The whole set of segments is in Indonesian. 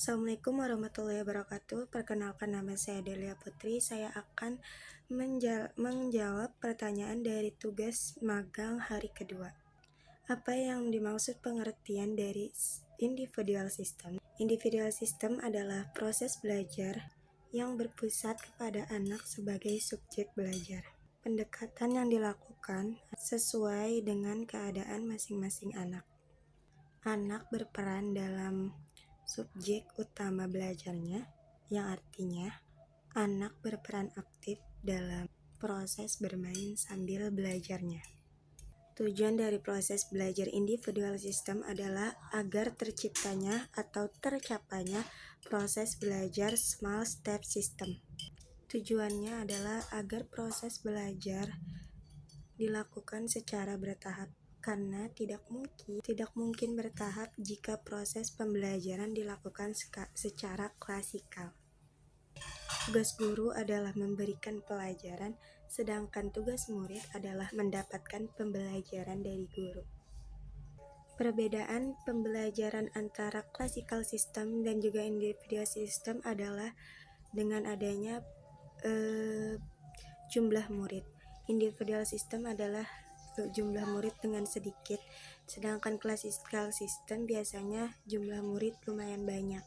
Assalamualaikum warahmatullahi wabarakatuh. Perkenalkan, nama saya Delia Putri. Saya akan menjawab pertanyaan dari tugas magang hari kedua. Apa yang dimaksud pengertian dari individual system? Individual system adalah proses belajar yang berpusat kepada anak sebagai subjek belajar. Pendekatan yang dilakukan sesuai dengan keadaan masing-masing anak. Anak berperan dalam subjek utama belajarnya, yang artinya anak berperan aktif dalam proses bermain sambil belajarnya. Tujuan dari proses belajar individual system adalah agar terciptanya atau tercapainya proses belajar small step system. Tujuannya adalah agar proses belajar dilakukan secara bertahap, karena tidak mungkin bertahap jika proses pembelajaran dilakukan secara klasikal. Tugas guru adalah memberikan pelajaran, sedangkan tugas murid adalah mendapatkan pembelajaran dari guru. Perbedaan pembelajaran antara classical system dan juga individual system adalah dengan adanya jumlah murid. Individual system adalah jumlah murid dengan sedikit, sedangkan classical system biasanya jumlah murid lumayan banyak.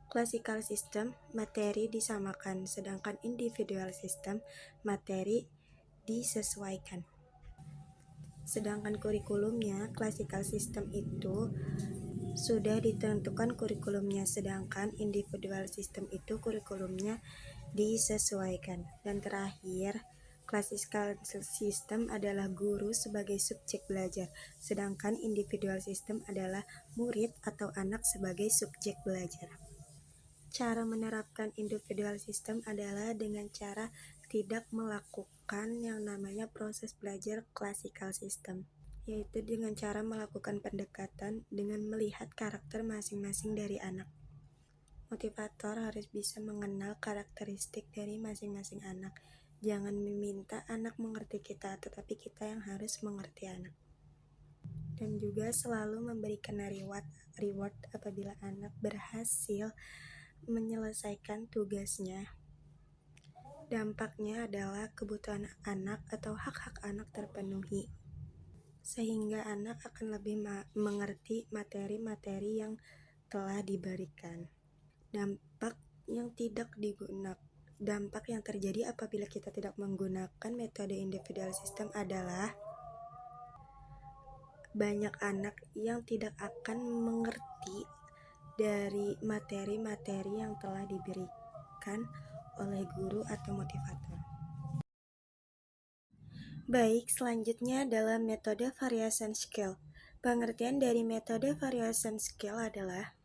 Classical system materi disamakan, sedangkan individual system materi disesuaikan. Sedangkan kurikulumnya, classical system itu sudah ditentukan kurikulumnya, sedangkan individual system itu kurikulumnya disesuaikan. Dan terakhir, classical system adalah guru sebagai subjek belajar, sedangkan individual system adalah murid atau anak sebagai subjek belajar. Cara menerapkan individual system adalah dengan cara tidak melakukan yang namanya proses belajar classical system, yaitu dengan cara melakukan pendekatan dengan melihat karakter masing-masing dari anak. Motivator harus bisa mengenal karakteristik dari masing-masing anak. Jangan meminta anak mengerti kita, tetapi kita yang harus mengerti anak. Dan juga selalu memberikan reward apabila anak berhasil menyelesaikan tugasnya. Dampaknya adalah kebutuhan anak atau hak-hak anak terpenuhi, sehingga anak akan lebih mengerti materi-materi yang telah diberikan. Dampak yang terjadi apabila kita tidak menggunakan metode individual system adalah banyak anak yang tidak akan mengerti dari materi-materi yang telah diberikan oleh guru atau motivator. Baik, selanjutnya adalah metode variation scale. Pengertian dari metode variation scale adalah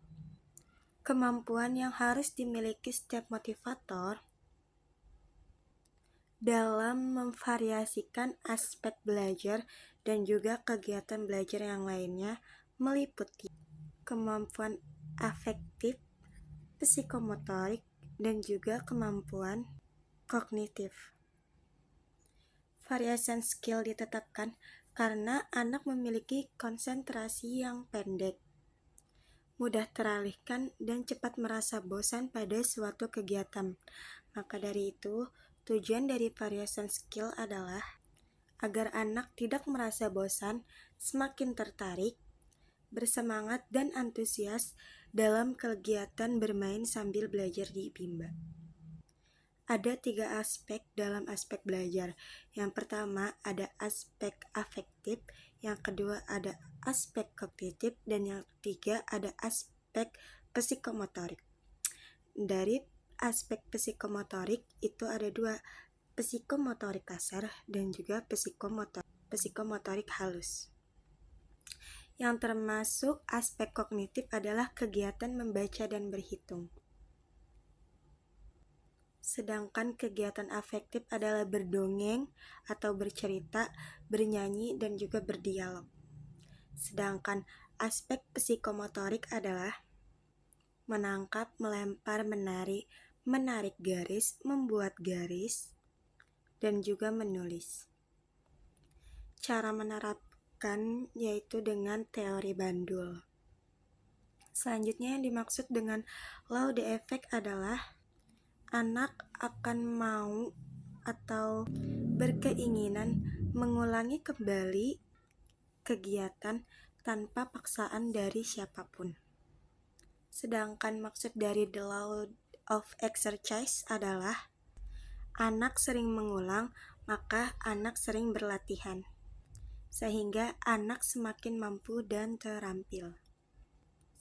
kemampuan yang harus dimiliki setiap motivator dalam memvariasikan aspek belajar dan juga kegiatan belajar yang lainnya, meliputi kemampuan afektif, psikomotorik, dan juga kemampuan kognitif. Variation skill ditetapkan karena anak memiliki konsentrasi yang pendek, mudah teralihkan, dan cepat merasa bosan pada suatu kegiatan. Maka dari itu, tujuan dari variation skill adalah agar anak tidak merasa bosan, semakin tertarik, bersemangat, dan antusias dalam kegiatan bermain sambil belajar di Bimba. Ada 3 aspek dalam aspek belajar. Yang pertama ada aspek afektif, yang kedua ada aspek kognitif, dan yang ketiga ada aspek psikomotorik. Dari aspek psikomotorik itu ada 2, psikomotorik kasar dan juga psikomotorik halus. Yang termasuk aspek kognitif adalah kegiatan membaca dan berhitung. Sedangkan kegiatan afektif adalah berdongeng atau bercerita, bernyanyi, dan juga berdialog. Sedangkan aspek psikomotorik adalah menangkap, melempar, menarik garis, membuat garis, dan juga menulis. Cara menerapkan yaitu dengan teori bandul. Selanjutnya yang dimaksud dengan law the effect adalah anak akan mau atau berkeinginan mengulangi kembali kegiatan tanpa paksaan dari siapapun. Sedangkan maksud dari the law of exercise adalah anak sering mengulang, maka anak sering berlatihan, sehingga anak semakin mampu dan terampil.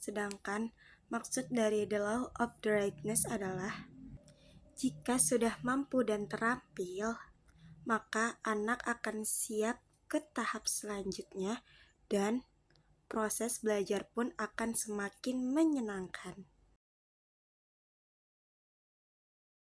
Sedangkan maksud dari the law of the rightness adalah jika sudah mampu dan terampil, maka anak akan siap ke tahap selanjutnya dan proses belajar pun akan semakin menyenangkan.